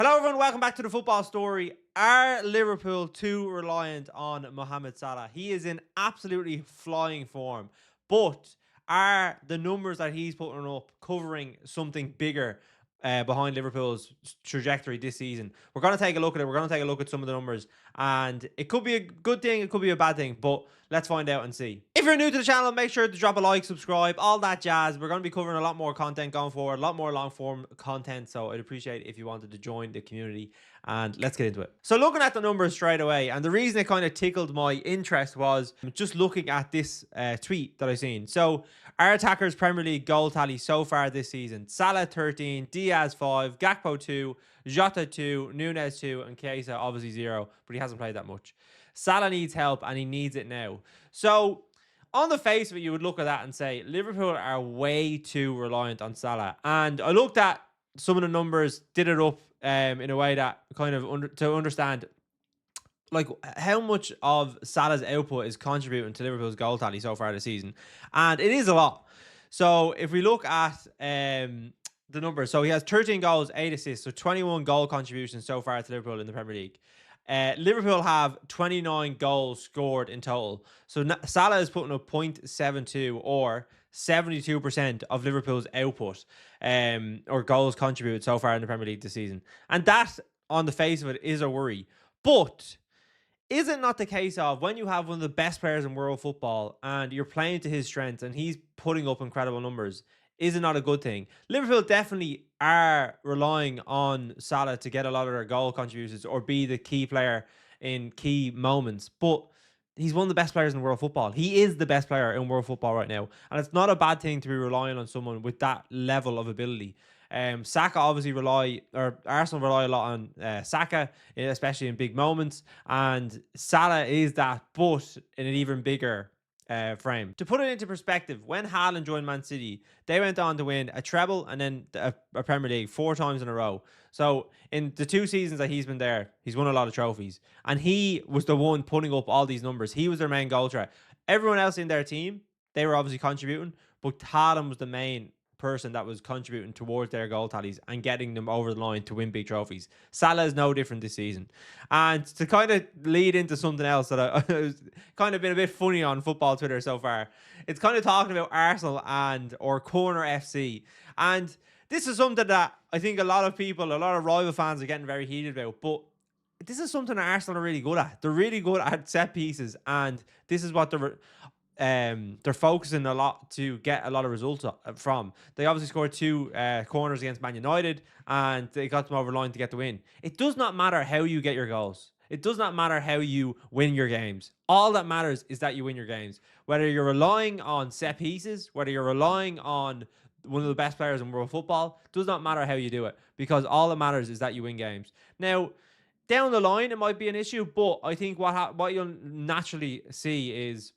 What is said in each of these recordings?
Hello everyone, welcome back to the Football Story. Are Liverpool too reliant on Mohamed Salah? He is in absolutely flying form, but are the numbers that he's putting up covering something bigger behind Liverpool's trajectory this season? We're going to take a look at it. We're going to take a look at some of the numbers, and it could be a good thing, it could be a bad thing, but let's find out and see. If you're new to the channel, make sure to drop a like, subscribe, all that jazz. We're going to be covering a lot more content going forward, a lot more long form content. So I'd appreciate if you wanted to join the community, and let's get into it. So looking at the numbers straight away, and the reason it kind of tickled my interest was just looking at this tweet that I seen. So our attackers Premier League goal tally so far this season: Salah 13, Diaz 5, Gakpo 2, Jota 2, Nunez 2, and Chiesa obviously 0, but he hasn't played that much. Salah needs help, and he needs it now. So on the face of it, you would look at that and say Liverpool are way too reliant on Salah. And I looked at some of the numbers, did it up in a way that kind of to understand like how much of Salah's output is contributing to Liverpool's goal tally so far this season, and it is a lot. So if we look at the numbers, so he has 13 goals, 8 assists, so 21 goal contributions so far to Liverpool in the Premier League. Liverpool have 29 goals scored in total. So Salah is putting up 0.72 or 72% of Liverpool's output or goals contributed so far in the Premier League this season. And that, on the face of it, is a worry. But is it not the case of when you have one of the best players in world football and you're playing to his strengths and he's putting up incredible numbers, is it not a good thing? Liverpool definitely are relying on Salah to get a lot of their goal contributions or be the key player in key moments, but he's one of the best players in world football. He is the best player in world football right now, and it's not a bad thing to be relying on someone with that level of ability. Saka obviously Arsenal rely a lot on Saka, especially in big moments, and Salah is that, but in an even bigger frame. To put it into perspective, when Haaland joined Man City, they went on to win a treble and then a Premier League 4 times in a row. So in the 2 seasons that he's been there, he's won a lot of trophies, and he was the one putting up all these numbers. He was their main goal threat. Everyone else in their team, they were obviously contributing, but Haaland was the main person that was contributing towards their goal tallies and getting them over the line to win big trophies. Salah is no different this season. And to kind of lead into something else that I was kind of been a bit funny on football Twitter so far, it's kind of talking about Arsenal and or Corner FC. And this is something that I think a lot of people, a lot of rival fans are getting very heated about, but this is something that Arsenal are really good at. They're really good at set pieces, and this is what they're focusing a lot to get a lot of results from. They obviously scored 2 corners against Man United, and they got them over the line to get the win. It does not matter how you get your goals. It does not matter how you win your games. All that matters is that you win your games. Whether you're relying on set pieces, whether you're relying on one of the best players in world football, does not matter how you do it, because all that matters is that you win games. Now, down the line, it might be an issue, but I think what you'll naturally see is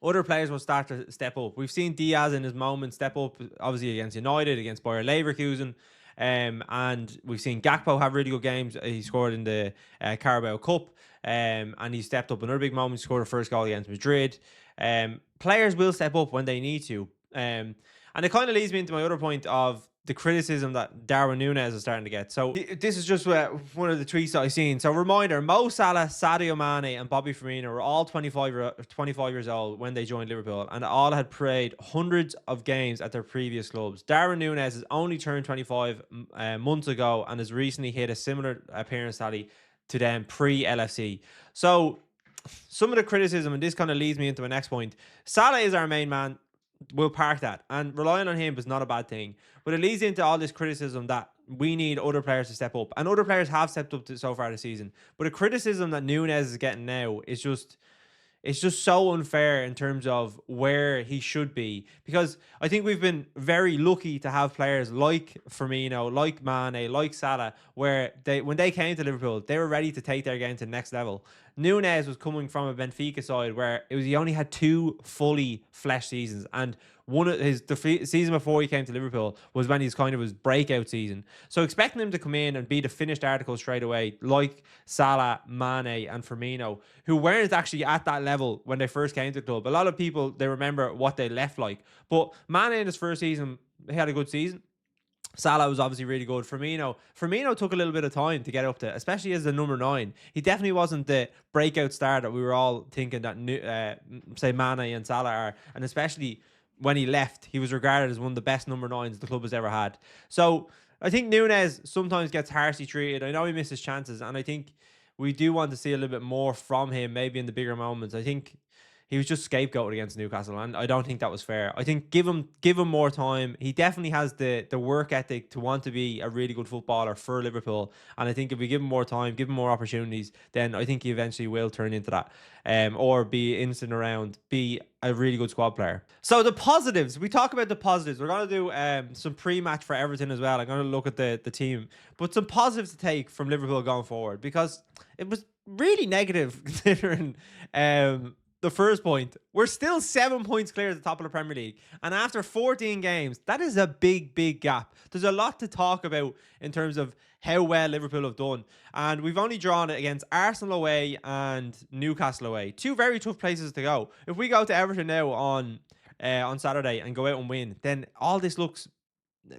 other players will start to step up. We've seen Diaz in his moment step up, obviously against United, against Bayer Leverkusen, and we've seen Gakpo have really good games. He scored in the Carabao Cup, and he stepped up another big moment. He scored a first goal against Madrid. Players will step up when they need to, and it kind of leads me into my other point of the criticism that Darwin Nunez is starting to get. So this is just one of the tweets that I've seen. So reminder, Mo Salah, Sadio Mane and Bobby Firmino were all 25 years old when they joined Liverpool, and all had played hundreds of games at their previous clubs. Darwin Nunez has only turned 25 months ago and has recently hit a similar appearance tally to them pre-LFC. So some of the criticism, and this kind of leads me into my next point, Salah is our main man. We'll park that, and relying on him is not a bad thing, but it leads into all this criticism that we need other players to step up, and other players have stepped up so far this season. But the criticism that Nunez is getting now is just, it's just so unfair in terms of where he should be, because I think we've been very lucky to have players like Firmino, like Mane, like Salah, where when they came to Liverpool, they were ready to take their game to the next level. Nunez was coming from a Benfica side where he only had 2 fully fleshed seasons, and the season before he came to Liverpool was when he's kind of his breakout season. So expecting him to come in and be the finished article straight away, like Salah, Mane, and Firmino, who weren't actually at that level when they first came to the club. A lot of people, they remember what they left like, but Mane in his first season, he had a good season. Salah was obviously really good. Firmino took a little bit of time to get up to, especially as the number 9. He definitely wasn't the breakout star that we were all thinking that, say, Mane and Salah are. And especially when he left, he was regarded as one of the best number 9s the club has ever had. So I think Nunez sometimes gets harshly treated. I know he misses chances, and I think we do want to see a little bit more from him, maybe in the bigger moments. I think he was just scapegoated against Newcastle, and I don't think that was fair. I think give him more time. He definitely has the work ethic to want to be a really good footballer for Liverpool, and I think if we give him more time, give him more opportunities, then I think he eventually will turn into that, or be instant around, be a really good squad player. So the positives, we talk about the positives. We're gonna do some pre-match for Everton as well. I'm gonna look at the team, but some positives to take from Liverpool going forward, because it was really negative considering the first point. We're still 7 points clear at the top of the Premier League. And after 14 games, that is a big, big gap. There's a lot to talk about in terms of how well Liverpool have done. And we've only drawn it against Arsenal away and Newcastle away. Two very tough places to go. If we go to Everton now on Saturday and go out and win, then all this looks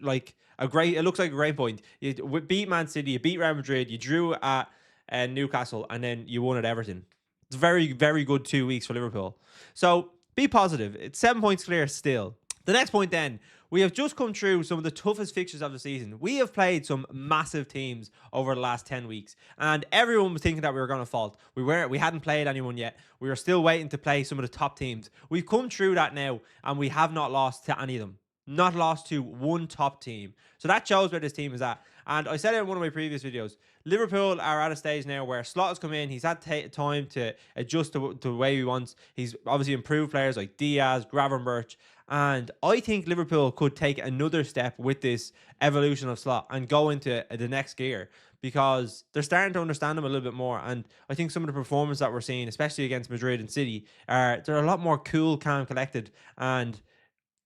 like it looks like a great point. You beat Man City, you beat Real Madrid, you drew at Newcastle, and then you won at Everton. It's very, very good 2 weeks for Liverpool. So be positive. It's 7 points clear still. The next point then, we have just come through some of the toughest fixtures of the season. We have played some massive teams over the last 10 weeks, and everyone was thinking that we were going to fault. We hadn't played anyone yet. We were still waiting to play some of the top teams. We've come through that now, and we have not lost to any of them. Not lost to one top team. So that shows where this team is at. And I said it in one of my previous videos, Liverpool are at a stage now where Slot has come in. He's had time to adjust to the way he wants. He's obviously improved players like Diaz, Gravenberch. And I think Liverpool could take another step with this evolution of Slot and go into the next gear, because they're starting to understand him a little bit more. And I think some of the performance that we're seeing, especially against Madrid and City, they're a lot more cool, calm, collected. And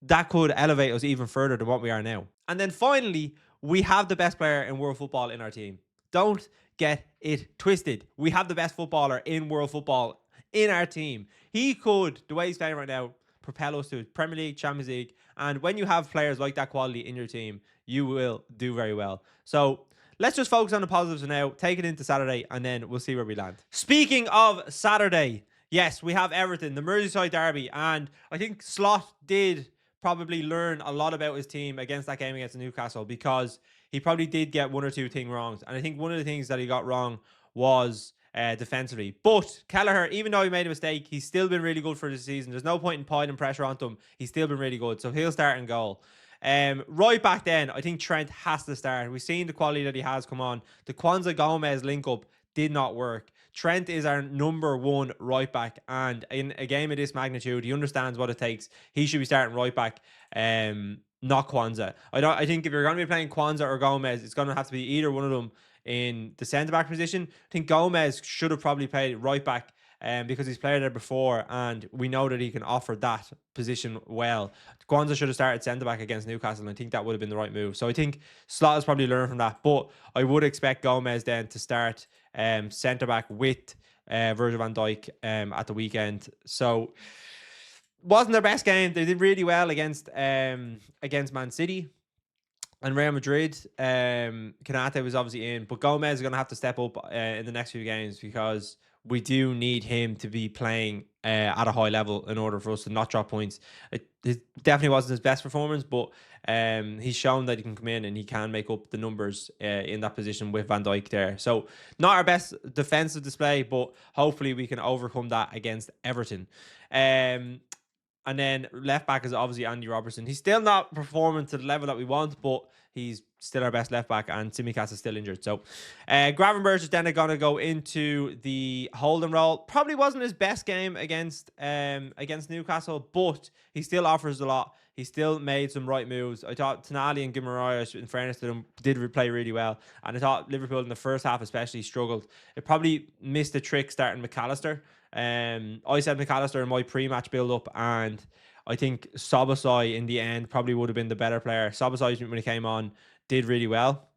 that could elevate us even further than what we are now. And then finally, we have the best player in world football in our team. Don't get it twisted. We have the best footballer in world football in our team. He could, the way he's playing right now, propel us to Premier League, Champions League. And when you have players like that quality in your team, you will do very well. So let's just focus on the positives for now, take it into Saturday, and then we'll see where we land. Speaking of Saturday, yes, we have Everton, the Merseyside Derby, and I think Slot did probably learn a lot about his team against that game against Newcastle, because he probably did get one or two things wrong. And I think one of the things that he got wrong was defensively. But Kelleher, even though he made a mistake, he's still been really good for the season. There's no point in piling pressure onto him. He's still been really good. So he'll start in goal. Right back then, I think Trent has to start. We've seen the quality that he has come on. The Kwanzaa Gomez link up did not work. Trent is our number one right back, and in a game of this magnitude, he understands what it takes. He should be starting right back, not Kwanzaa. I think if you're going to be playing Kwanzaa or Gomez, it's going to have to be either one of them in the centre back position. I think Gomez should have probably played right back, because he's played there before, and we know that he can offer that position well. Kwanzaa should have started centre back against Newcastle, and I think that would have been the right move. So I think Slot has probably learned from that, but I would expect Gomez then to start centre back with Virgil van Dijk at the weekend. So wasn't their best game. They did really well against Man City and Real Madrid. Kanate was obviously in, but Gomez is going to have to step up in the next few games, because we do need him to be playing at a high level in order for us to not drop points. It definitely wasn't his best performance, but he's shown that he can come in and he can make up the numbers in that position with Van Dijk there. So not our best defensive display, but hopefully we can overcome that against Everton. And then left back is obviously Andy Robertson. He's still not performing to the level that we want, but he's still our best left back, and Tsimikas is still injured. So Gravenberch is then going to go into the holding role. Probably wasn't his best game against Newcastle, but he still offers a lot. He still made some right moves. I thought Tonali and Guimaraes, in fairness to them, did play really well. And I thought Liverpool in the first half especially struggled. It probably missed a trick starting McAllister. I said McAllister in my pre-match build-up, and I think Szoboszlai in the end probably would have been the better player. Szoboszlai, when he came on, did really well.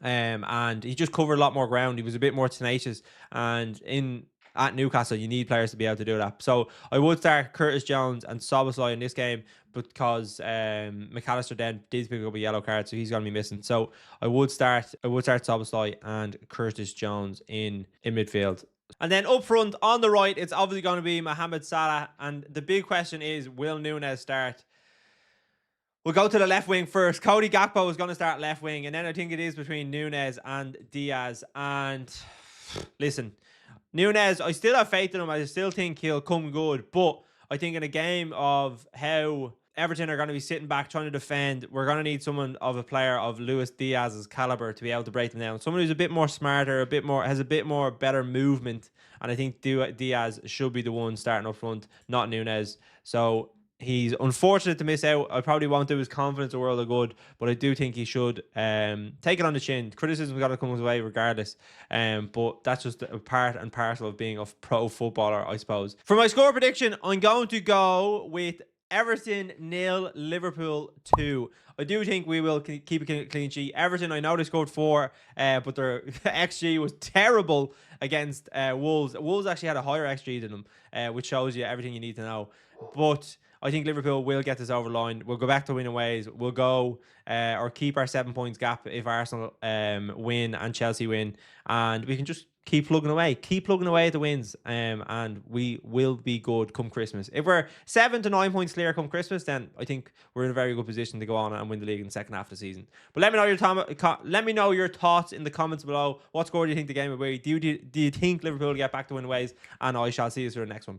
And he just covered a lot more ground. He was a bit more tenacious, and at Newcastle, you need players to be able to do that. So I would start Curtis Jones and Szoboszlai in this game because McAllister then did pick up a yellow card, so he's going to be missing. So I would start Szoboszlai and Curtis Jones in midfield. And then up front on the right, it's obviously going to be Mohamed Salah. And the big question is, will Nunez start? We'll go to the left wing first. Cody Gakpo is going to start left wing. And then I think it is between Nunez and Diaz. And listen, Nunez, I still have faith in him. I still think he'll come good. But I think in a game of how Everton are going to be sitting back trying to defend, we're going to need someone of a player of Luis Diaz's caliber to be able to break them down. Someone who's a bit more smarter, has a bit more better movement. And I think Diaz should be the one starting up front, not Nunez. So he's unfortunate to miss out. I probably won't do his confidence a world of good, but I do think he should take it on the chin. Criticism's got to come his way regardless. But that's just a part and parcel of being a pro footballer, I suppose. For my score prediction, I'm going to go with Everton 0, Liverpool 2. I do think we will keep a clean sheet. Everton, I know they scored 4, but their XG was terrible against Wolves. Wolves actually had a higher XG than them, which shows you everything you need to know. But I think Liverpool will get this over the line. We'll go back to winning ways. We'll go or keep our 7 points gap if Arsenal win and Chelsea win. And we can just keep plugging away. Keep plugging away at the wins. And we will be good come Christmas. If we're 7 to 9 points clear come Christmas, then I think we're in a very good position to go on and win the league in the second half of the season. But let me know your thoughts in the comments below. What score do you think the game will be? Do you think Liverpool will get back to win ways? And I shall see you through the next one.